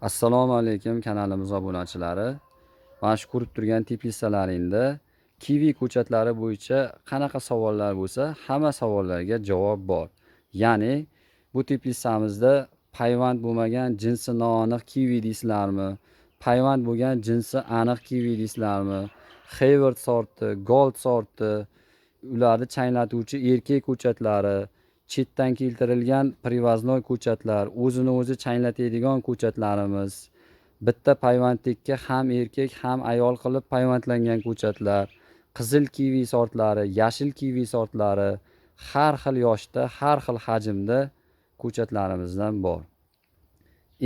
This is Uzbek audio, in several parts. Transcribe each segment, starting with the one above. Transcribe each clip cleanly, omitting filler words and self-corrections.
Assalomu alaykum kanalimiz obunachilari. Mana shu ko'rib turgan teplitsalaringda kivi ko'chatlari bo'yicha qanaqa savollar bo'lsa, hamma savollarga javob bor. Ya'ni bu teplitsamizda payvand bo'lmagan jinsi noaniq kivi deysizlarmi? Payvand bo'lgan jinsi aniq kivi deysizlarmi? Hayward sorti, Gold sorti, ularni changlatuvchi erkak ko'chatlari, chetdan keltirilgan privoznoy ko'chatlar, o'zini o'zi changlatadigan ko'chatlarimiz, bitta payvandlikka ham erkak ham ayol qilib payvandlangan ko'chatlar, qizil kivi sortlari, yashil kivi sortlari, har xil yoshda, har xil hajmda ko'chatlarimizdan bor.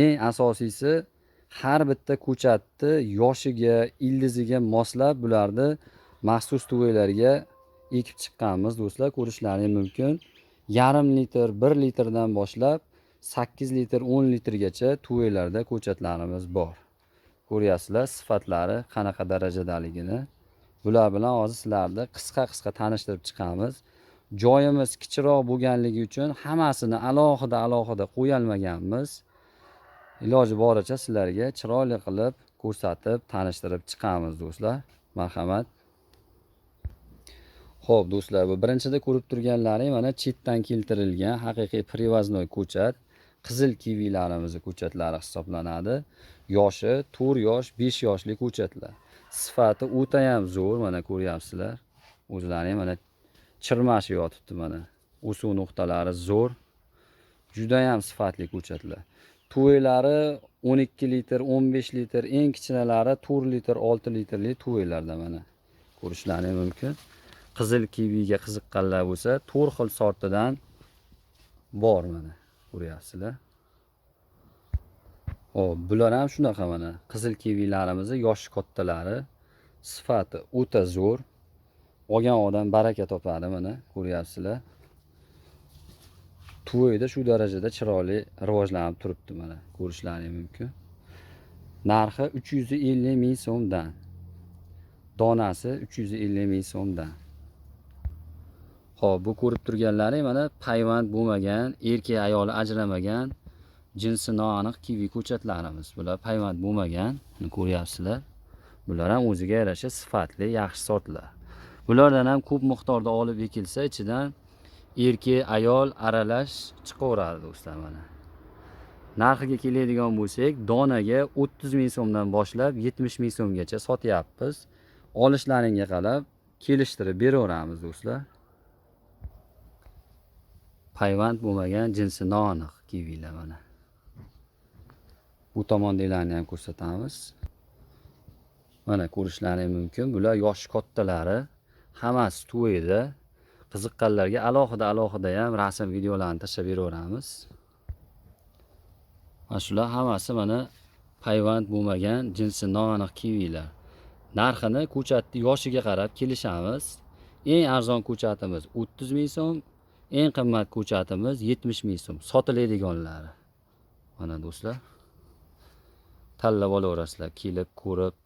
Eng asosiysi, har bitta ko'chatni yoshiga, ildiziga moslab bularni maxsus tuvaylarga ekib chiqqanmiz do'stlar, ko'rishlaringiz mumkin. Yarim litr, 1 litrdan boshlab 8 litr, 10 litrgacha tuvaylarda ko'chatlarimiz bor. Ko'ryapsizlar sifatlari qanaqa darajadaligini. Bular bilan hozir sizlarni qisqa tanishtirib chiqamiz. Joyimiz kichikroq bo'lganligi uchun hammasini alohida qo'ya olmaganmiz. Iloji boricha sizlarga chiroyli qilib ko'rsatib, tanishtirib chiqamiz do'stlar. Marhamat. Xo'p do'stlar, bu birinchida ko'rib turganlaring mana chetdan keltirilgan haqiqiy privoznoy ko'chat, qizil kivilarimizni ko'chatlari hisoblanadi. Yoshi 4 yosh, 5 yoshli ko'chatlar. Sifati o'ta ham zo'r, mana ko'ryapsizlar. O'zlaring mana chirmashi yotibdi mana. O'suv nuqtalari zo'r. Juda ham sifatli ko'chatlar. Tuvaylari 12 litr, 15 litr, eng kichkinalari 4 litr, 6 litrli tuvaylarda mana ko'rishlaringiz mumkin. Qizil kiviga qiziqqanlar bo'lsa, 4 xil sortidan bor mana. Ko'ryapsizlar. Xo'p, bular ham shunaqa mana. Qizil kivilarimiz yoshi kattalari, sifati o'ta zo'r. Olgan odam baraka topadi mana, ko'ryapsizlar. Tuvayda shu darajada chiroyli rivojlanib turibdi mana, ko'rishlaringiz mumkin. Narxi 350 ming so'mdan. Donasi 350 ming so'mdan. Xo'p, bu ko'rib turganlaring mana payvand bo'lmagan, erkak ayoli ajramagan jinsi noaniq kivi ko'chatlarimiz. Bular payvand bo'lmagan, ko'ryapsizlar. Bular ham o'ziga yarasha sifatli, yaxshi sortlar. Bulardan ham ko'p miqdorda olib ekilsa, ichidan erkak ayol aralash chiqaveradi do'stlar mana. Narxiga keladigan bo'lsak, donaga 30 ming so'mdan boshlab 70 ming so'mgacha sotyapmiz. Olishlaringga qarab kelishtirib beraveramiz do'stlar. Payvand bo'lmagan jinsi noaniq kivilar mana. Bu tomondagilarni ham ko'rsatamiz. Mana ko'rishlaringiz mumkin. Bular yoshi kattalari, hammasi tuvayda. Qiziqqanlarga alohida ham rasm videolarni tashlab beraveramiz. Mana shular hammasi mana payvand bo'lmagan jinsi noaniq kivilar. Narxini ko'chatning yoshiga qarab kelishamiz. Eng arzon ko'chatimiz 30 ming so'm, eng qimmat ko'chatimiz 70 ming so'm. Sotiladiganlari. Mana do'stlar. Tanlab olaverasizlar, kelib ko'rib.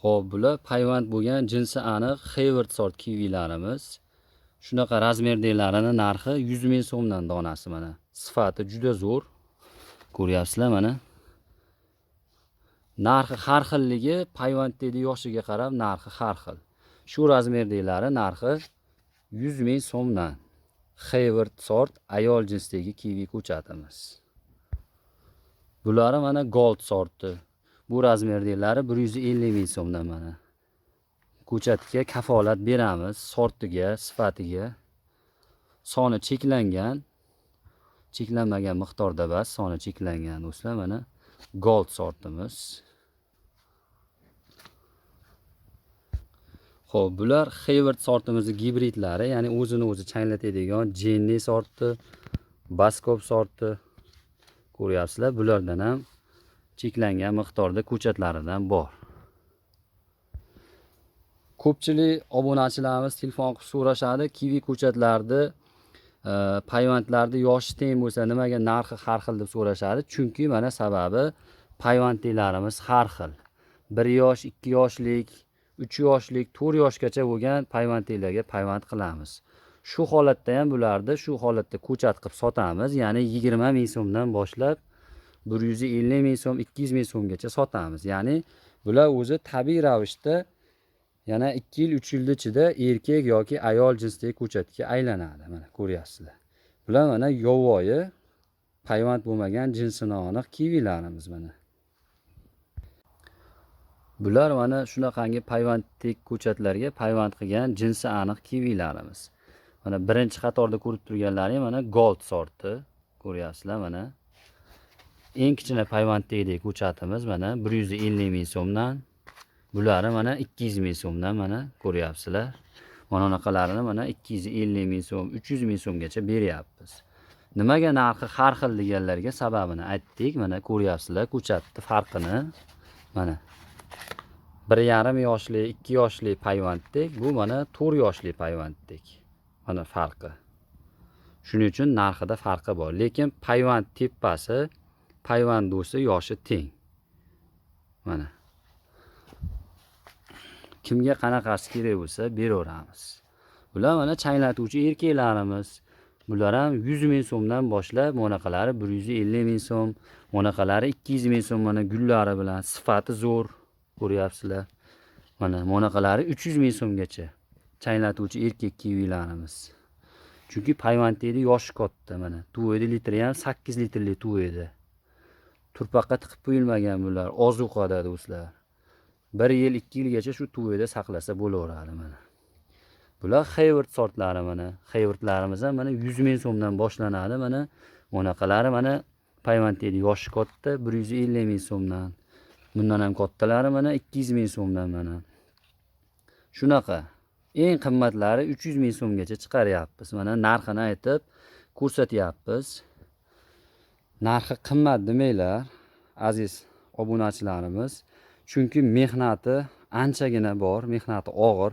Xo'p, bular payvand bo'lgan jinsi aniq Hayward sort kivilarimiz. Shunaqa razmerdagilarini narxi 100 ming so'mdan donasi mana. Sifati juda zo'r. Ko'ryapsizlar mana. Narxi har xilligi payvanddagi yoshiga qarab narxi har xil. Shu razmerdagilari narxi 100 ming so'mdan. Hayward sort ayol jinsdagi kivi ko'chatimiz. Bulari mana Gold sorti. Bu razmerdagilari 150 ming so'mdan mana. Ko'chatga kafolat beramiz, sortiga, sifatiga. Soni cheklangan, cheklanmagan miqdorda bas, soni cheklangan do'stlar mana Gold sortimiz. Xo'p, bular Hayward sortimizning gibridlari, ya'ni o'zini o'zi changlatadigan Jenny sorti, Baskop sorti. Ko'ryapsizlar, bulardan ham cheklangan miqdorda ko'chatlaridan bor. Ko'pchilik obunachilarimiz telefon qilib so'rashadi, kivi ko'chatlarni payvandlarni yoshi teng bo'lsa nimaga narxi har xil deb so'rashadi. Chunki mana sababi payvandliklarimiz har xil. 1 yosh, 2 yoshlik, 3 yoshlik, 4 yoshgacha bo'lgan payvandliklarga payvand qilamiz. Shu holatda ham bularni shu holatda ko'chat qilib sotamiz. Ya'ni 20 ming so'mdan boshlab 150 ming so'm, 200 ming so'mgacha sotamiz. Ya'ni bular o'zi tabiiy ravishda yana 2 yil, 3 yil ichida erkak yoki ayol jinsdagi ko'chatga aylanadi. Mana ko'ryapsizlar. Bular mana yovvoyi, payvand bo'lmagan jinsini aniq kivilarimiz mana. Bular mana shunaqangi payvanddek ko'chatlarga payvand qilgan jinsi aniq kivilarimiz. Mana birinchi qatorda ko'rib turganlaring mana gold sorti. Ko'ryapsizlar mana. Eng kichkina payvanddek ko'chatimiz mana 150 ming so'mdan. Bulari mana 200 ming so'mdan mana ko'ryapsizlar. Mana bunaqalarini mana 250 ming so'm, 300 ming so'mgacha beryapmiz. Nimaga narxi har xil deganlarga sababini aytdik. Mana ko'ryapsizlar ko'chatning farqini. Mana 1,5 yoshli, 2 yoshli payvanddek, bu mana 4 yoshli payvanddek. Mana farqi. Shuning uchun narxida farqi bor. Lekin payvand tepasi, payvand do'sti yoshi teng. Mana. Kimga qanaqasi kerak bo'lsa beraveramiz. Bular mana changlatuvchi erkaklarimiz. Bular ham 100 ming so'mdan boshlab, monaqalari 150 ming so'm, monaqalari 200 ming so'm mana gullari bilan sifati zo'r. Ko'ryapsizlar. Mana monaqalari 300 ming so'mgacha changlatuvchi erkak kivilarimiz. Chunki payvanddagi yoshi katta mana. Tuvoyda litri ham 8 litrli tuvoyda. Turpoqqa tiqib qo'yilmagan bular, ozuqada do'stlar. 1 yil, 2 yilgacha shu tuvoyda saqlasa bo'laveradi mana. Bular Hayward sortlari mana. Haywardlarimiz ham mana 100 ming so'mdan boshlanadi mana. Monaqalari mana payvanddagi yoshi katta 150 ming so'mdan. Bundan ham kattalari mana 200 ming so'mdan mana. Shunaqa. Eng qimmatlari 300 ming so'mgacha chiqaryapmiz. Mana narxini aytib ko'rsatyapmiz. Narxi qimmat demanglar, aziz obunachilarimiz. Chunki mehnati anchagina bor, mehnati og'ir.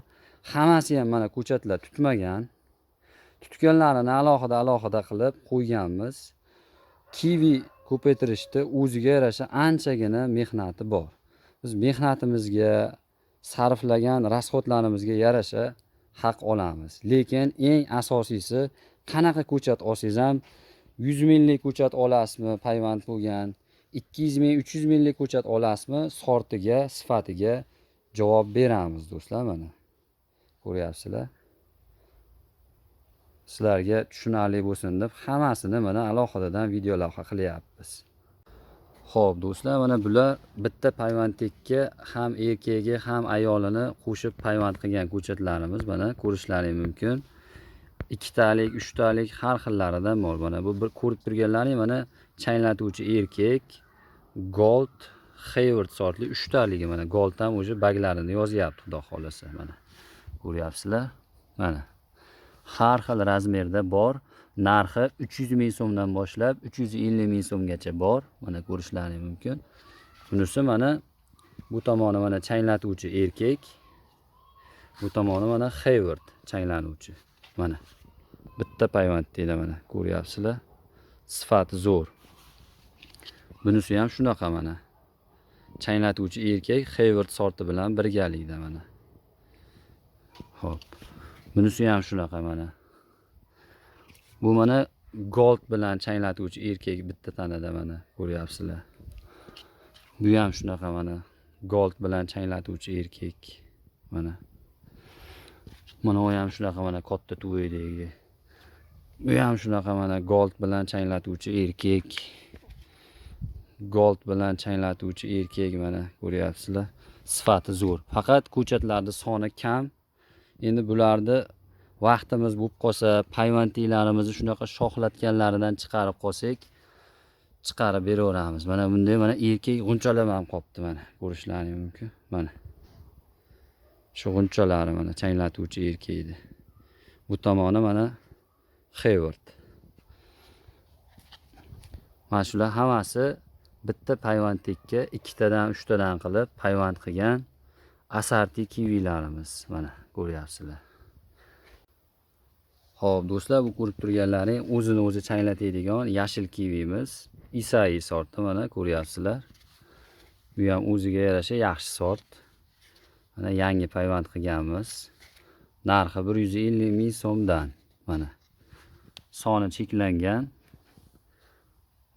Hammasi ham mana ko'chatlar tutmagan. Tutganlarini alohida qilib qo'yganmiz. Kivi ko'paytirishda o'ziga yarasha anchagina mehnati bor. Biz mehnatimizga, sarflagan rasxodlarimizga yarasha haq olamiz. Lekin eng asosiysi, qanaqa ko'chat olsangiz ham 100 minglik ko'chat olasizmi, payvand bo'lgan, 200 ming, 300 minglik ko'chat olasizmi, sortiga, sifatiga javob beramiz do'stlar mana. Ko'ryapsizlar? Sizlarga tushunarli bo'lsin deb hammasini mana alohidadan video lavha qilyapmiz. Xo'p, do'stlar, mana bular bitta payvanddekka ham erkagi, ham ayolini qo'shib payvand qilgan ko'chatlarimiz. Mana ko'rishlaring mumkin. 2 talik, 3 talik har xillaridan bor. Mana bu bir ko'rib turganlaring mana changlatuvchi erkak Gold Hayward sortli 3 taligi mana. Gold ham o'sha baglarini yozyapti, xudo xolasa mana. Ko'ryapsizlar? Mana. Har xil razmerda bor. Narxi 300 ming so'mdan boshlab 350 ming so'mgacha bor. Mana ko'rishlaring mumkin. Bunisi mana bu tomoni mana changlatuvchi erkak. Bu tomoni mana Hayward changlanuvchi. Mana bitta payvand deydi mana. Ko'ryapsizlar? Sifati zo'r. Bunisi ham shunaqa mana. Changlatuvchi erkak Hayward sorti bilan birgalikda mana. Xo'p. Bunisi ham shunaqa mana. Bu mana gold bilan changlatuvchi erkak bitta tanada mana. Ko'ryapsizlar. Bu ham shunaqa mana. Gold bilan changlatuvchi erkak mana. Mana u ham shunaqa mana katta tuvoydagi. Bu ham shunaqa mana gold bilan changlatuvchi erkak. Gold bilan changlatuvchi erkak mana ko'ryapsizlar. Sifati zo'r. Faqat ko'chatlarning soni kam. Endi bularni vaqtimiz bo'lib qolsa, payvandliklarimizni shunaqa shoxlatganlaridan chiqarib qolsak, chiqarib beraveramiz. Mana bunday mana erkak g'unchalab ham qopti mana. Ko'rishlaring mumkin. Mana. Shu g'unchalari mana changlatuvchi erkak edi. Bu tomoni mana Hayward. Mana shular hammasi bitta payvanddekka 2 tadan 3 tadan qilib payvand qilgan asarti kivilarimiz mana ko'ryapsizlar. Xo'p, do'stlar, bu ko'rib turganlaring o'zini o'zi changlatadigan yashil kivimiz. Isai sorti mana ko'ryapsizlar. Bu ham o'ziga yarasha yaxshi sort. Mana yangi payvand qilganmiz. Narxi 150 ming so'mdan. Mana soni cheklangan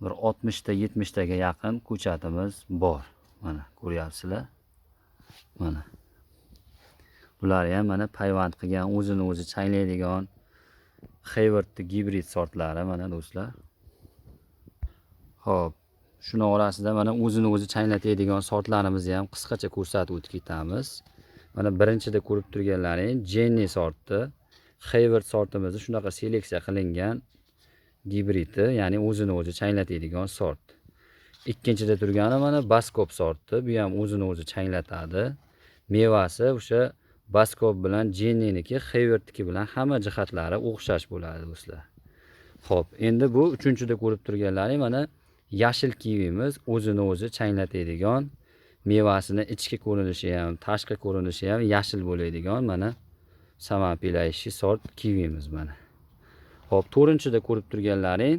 bir 60 ta 70 taga yaqin ko'chatimiz bor. Mana ko'ryapsizlar. Mana bular ham mana payvand qilgan, o'zini o'zi chaylaydigan Haywardning gibrid sortlari mana do'stlar. Xo'p, shuni orasida mana o'zini o'zi chaylatadigan sortlarimizni ham qisqacha ko'rsatib o'tib ketamiz. Mana birinchida ko'rib turganlaring Jenny sorti. Hayward sortimizni shunaqa seleksiya qilingan gibridi, ya'ni o'zini o'zi chaylatadigan sort. Ikkinchida turgani mana Baskop sorti. Bu ham o'zini o'zi chaylatadi. Mevasi o'sha Baskop bilan Jenny'niki Haywardniki bilan hamma jihatlari o'xshash bo'ladi do'stlar. Xo'p, endi bu uchinchida ko'rib turganlaring mana yashil kivimiz o'zini o'zi chaylatadigan, mevasini ichki ko'rinishi ham, tashqi ko'rinishi ham yashil bo'ladigan mana Samapilayshi sort kivimiz mana. Xo'p, to'rtinchida ko'rib turganlaring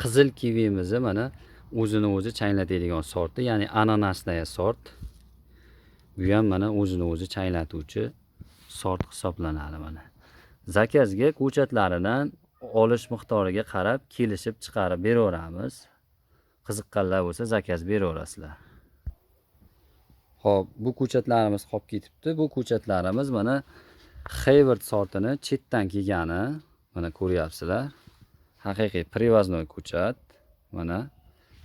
qizil kivimizni mana o'zini o'zi chaylatadigan sorti, ya'ni ananasnaya sort. Bu ham mana o'zini o'zi chaylatuvchi sort hisoblanadi mana. Zakazga ko'chatlaridan olish miqdoriga qarab kelishib chiqarib beraveramiz. Qiziqqanlar bo'lsa zakaz beraverasizlar. Xo'p, bu ko'chatlarimiz qolib ketibdi. Bu ko'chatlarimiz mana Hayward sortini chetdan kelgani, mana ko'ryapsizlar. Haqiqiy привозной ko'chat. Mana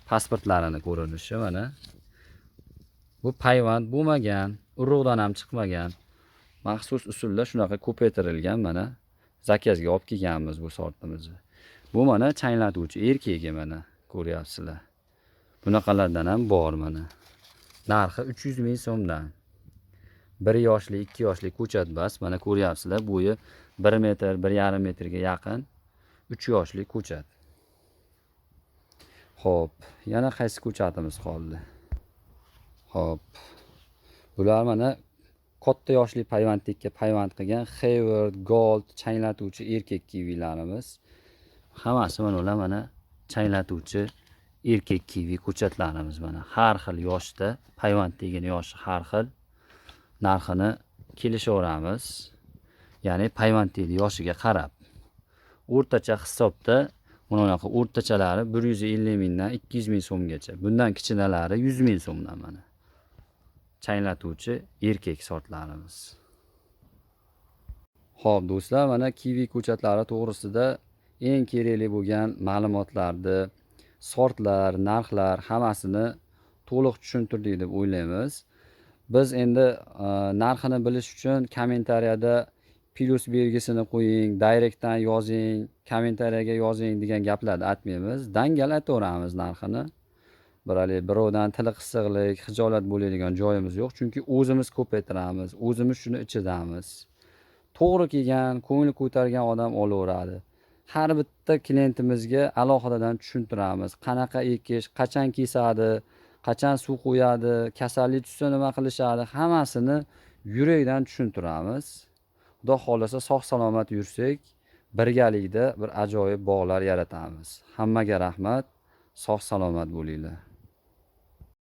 pasportlarini ko'rinishi mana. Bu payvand bo'lmagan, urug'dan ham chiqmagan. Maxsus usulda shunaqa ko'paytirilgan mana zakazga olib kelganmiz bu sortimizni. Bu mana chaylatuvchi erkagi mana ko'ryapsizlar. Bunaqalardan ham bor mana. Narxi 300 ming so'mdan. 1 yoshli, 2 yoshli ko'chat bas. Mana ko'ryapsizlar, bo'yi 1 metr, 1,5 metrga yaqin 3 yoshli ko'chat. Xo'p, yana qaysi ko'chatimiz qoldi? Xo'p. Bular mana katta yoshli payvandlikka payvand qilgan Hayward Gold chaylatuvchi erkak kivilarimiz. Hammasi mana ular mana chaylatuvchi erkak kivi ko'chatlarimiz mana. Har xil yoshda, payvandligini yoshi har xil. Narxini kelishaveramiz. Ya'ni payvandlik yoshiga qarab. O'rtacha hisobda mana bunaqa o'rtachalari 150 mingdan 200 ming so'mgacha. Bundan kichkinalari 100 ming so'mdan mana. Chaylatuvchi erkak sortlarimiz. Xo'p do'stlar, mana kivi ko'chatlari to'g'risida eng kerakli bo'lgan ma'lumotlarni, sortlar, narxlar hammasini to'liq tushuntirdik deb o'ylaymiz. Biz endi narxini bilish uchun kommentariyada plus belgisini qo'ying, direktdan yozing, kommentariyaga yozing degan gaplarni aytmaymiz. Dangal aytaveramiz narxini. Birovdan tili qissiqlik, xijolat bo'ladigan joyimiz yo'q, chunki o'zimiz ko'paytiramiz, o'zimiz shuni ichidamiz. To'g'ri kelgan, ko'ngli ko'targan odam olaveradi. Har bitta klientimizga alohidadan tushuntiramiz. Qanaqa ekish, qachon kesadi, qachon suv qo'yadi, kasallik tushsa nima qilishadi, hammasini yurakdan tushuntiramiz. Xudo xolasa sog' salomat yursak, birgalikda bir ajoyib bog'lar yaratamiz. Hammaga rahmat, sog' salomat bo'linglar.